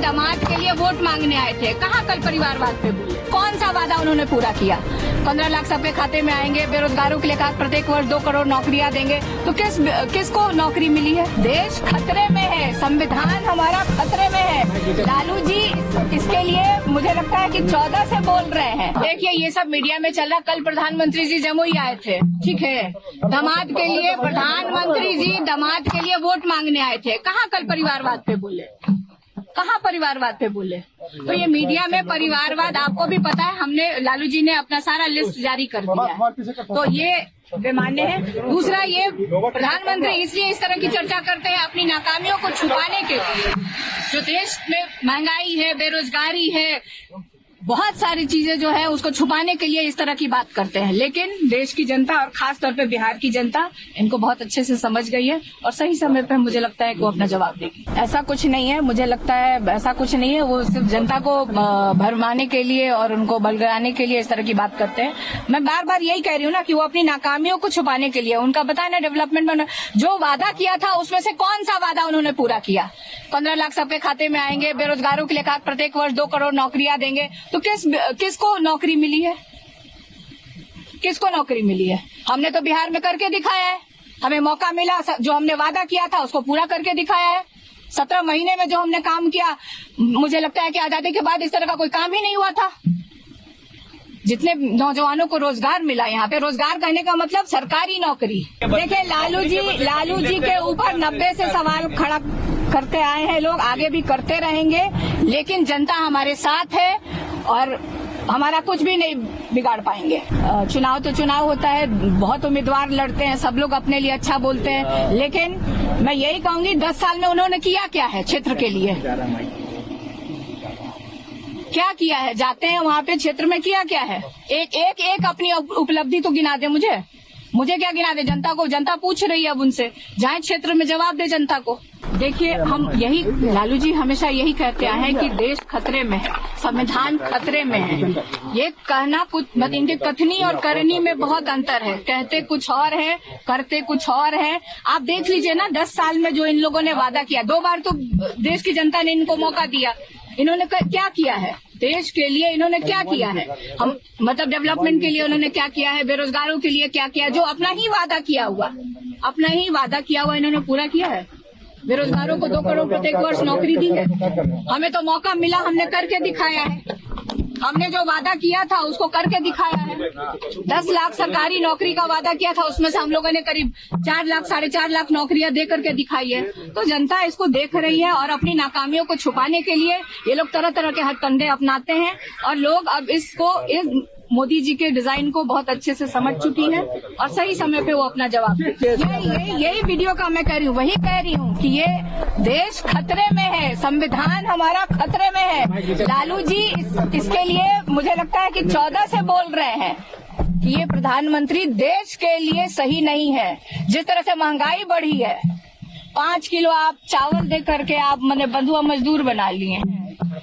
दामाद के लिए वोट मांगने आए थे। कहाँ कल परिवारवाद पे बोले? कौन सा वादा उन्होंने पूरा किया? 15 लाख सबके खाते में आएंगे, बेरोजगारों के लिए कहा प्रत्येक वर्ष 2 करोड़ नौकरियां देंगे। तो किसको नौकरी मिली है? देश खतरे में है, संविधान हमारा खतरे में है। लालू जी इसके लिए मुझे लगता है कि 14 से बोल रहे हैं। देखिए ये सब मीडिया में चल रहा। कल प्रधानमंत्री जी जमुई आए थे, ठीक है, दामाद के लिए प्रधानमंत्री जी दामाद के लिए वोट मांगने आए थे। कहाँ कल परिवारवाद पे बोले? कहाँ परिवारवाद पे बोले? तो ये मीडिया में परिवारवाद, आपको भी पता है, हमने लालू जी ने अपना सारा लिस्ट जारी कर दिया है, तो ये बेमान्य है। दूसरा, ये प्रधानमंत्री इसलिए इस तरह की चर्चा करते हैं अपनी नाकामियों को छुपाने के लिए। जो देश में महंगाई है, बेरोजगारी है, बहुत सारी चीजें जो है उसको छुपाने के लिए इस तरह की बात करते हैं। लेकिन देश की जनता और खास तौर पे बिहार की जनता इनको बहुत अच्छे से समझ गई है और सही समय पे मुझे लगता है कि वो अपना जवाब देगी। ऐसा कुछ नहीं है, मुझे लगता है ऐसा कुछ नहीं है। वो सिर्फ जनता को भरमाने के लिए और उनको बलगराने के लिए इस तरह की बात करते हैं। मैं बार बार यही कह रही हूँ ना कि वो अपनी नाकामियों को छुपाने के लिए, उनका बताया ना डेवलपमेंट में जो वादा किया था उसमें से कौन सा वादा उन्होंने पूरा किया? 15 लाख सबके खाते में आएंगे, बेरोजगारों के लिए कहा प्रत्येक वर्ष 2 करोड़ नौकरियां देंगे। तो किसको नौकरी मिली है? किसको नौकरी मिली है? हमने तो बिहार में करके दिखाया है। हमें मौका मिला, जो हमने वादा किया था उसको पूरा करके दिखाया है। 17 महीने में जो हमने काम किया, मुझे लगता है कि आजादी के बाद इस तरह का कोई काम ही नहीं हुआ था। जितने नौजवानों को रोजगार मिला, यहाँ पे रोजगार कहने का मतलब सरकारी नौकरी। देखिए लालू जी के ऊपर 90 से सवाल खड़ा करते आए हैं लोग, आगे भी करते रहेंगे, लेकिन जनता हमारे साथ है और हमारा कुछ भी नहीं बिगाड़ पाएंगे। चुनाव तो चुनाव होता है, बहुत उम्मीदवार लड़ते हैं, सब लोग अपने लिए अच्छा बोलते हैं, लेकिन मैं यही कहूंगी 10 साल में उन्होंने किया क्या है क्षेत्र के लिए? क्या किया है? जाते हैं वहाँ पे क्षेत्र में, किया क्या है? एक अपनी उपलब्धि तो गिना दे मुझे क्या गिना दे? जनता पूछ रही है अब उनसे, जाए क्षेत्र में जवाब दे जनता को। देखिए हम यही, लालू जी हमेशा यही कहते आए हैं कि देश खतरे में है, संविधान खतरे में है। ये कहना कुछ, मतलब इनके कथनी और करनी में बहुत अंतर है। कहते कुछ और है, करते कुछ और है। आप देख लीजिए ना, 10 साल में जो इन लोगों ने वादा किया, 2 बार तो देश की जनता ने इनको मौका दिया। इन्होंने क्या किया है देश के लिए? इन्होंने क्या किया है? हम मतलब डेवलपमेंट के लिए उन्होंने क्या किया है? बेरोजगारों के लिए क्या किया? जो अपना ही वादा किया हुआ इन्होंने पूरा किया है। बेरोजगारों को 2 करोड़ प्रत्येक वर्ष नौकरी दी है। हमें तो मौका मिला, हमने करके दिखाया है। हमने जो वादा किया था उसको करके दिखाया है। 10 लाख सरकारी नौकरी का वादा किया था, उसमें से हम लोगों ने करीब 4 लाख 4.5 लाख नौकरियां दे करके दिखाई है। तो जनता इसको देख रही है और अपनी नाकामियों को छुपाने के लिए ये लोग तरह तरह के हथकंडे अपनाते हैं और लोग अब इस मोदी जी के डिजाइन को बहुत अच्छे से समझ चुकी है और सही समय पे वो अपना जवाब देती है। यही वीडियो का मैं कह रही हूँ, वही कह रही हूँ कि ये देश खतरे में है, संविधान हमारा खतरे में है। लालू जी इसके लिए मुझे लगता है कि 14 से बोल रहे हैं कि ये प्रधानमंत्री देश के लिए सही नहीं है। जिस तरह से महंगाई बढ़ी है, 5 किलो आप चावल दे करके आप मैंने बंधुआ मजदूर बना लिए।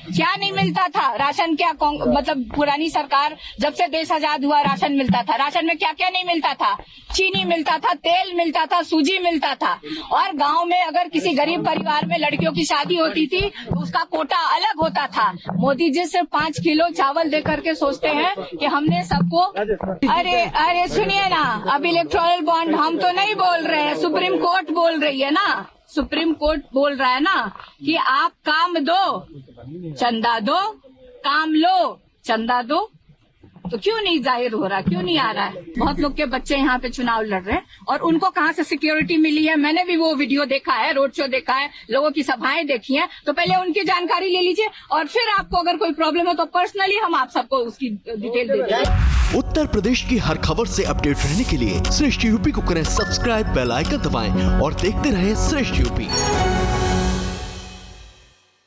क्या नहीं मिलता था? राशन क्या मतलब पुरानी सरकार जब से देश आजाद हुआ राशन मिलता था। राशन में क्या क्या नहीं मिलता था? चीनी मिलता था, तेल मिलता था, सूजी मिलता था। और गांव में अगर किसी गरीब परिवार में लड़कियों की शादी होती थी तो उसका कोटा अलग होता था। मोदी जी सिर्फ 5 किलो चावल दे करके सोचते हैं कि हमने सबको, अरे सुनिए ना, अब इलेक्टोरल बॉन्ड हम तो नहीं बोल रहे हैं, सुप्रीम कोर्ट बोल रही है ना। सुप्रीम कोर्ट बोल रहा है ना कि आप काम दो चंदा दो, काम लो चंदा दो। तो क्यों नहीं जाहिर हो रहा, क्यों नहीं आ रहा है? बहुत लोग के बच्चे यहाँ पे चुनाव लड़ रहे हैं और उनको कहाँ से सिक्योरिटी मिली है? मैंने भी वो वीडियो देखा है, रोड शो देखा है, लोगों की सभाएं देखी हैं। तो पहले उनकी जानकारी ले लीजिए और फिर आपको अगर कोई प्रॉब्लम हो तो पर्सनली हम आप सबको उसकी डिटेल दे देंगे। उत्तर प्रदेश की हर खबर से अपडेट रहने के लिए श्रेष्ठ यूपी को करें सब्सक्राइब, बेल आइकन दबाएं और देखते रहें श्रेष्ठ यूपी।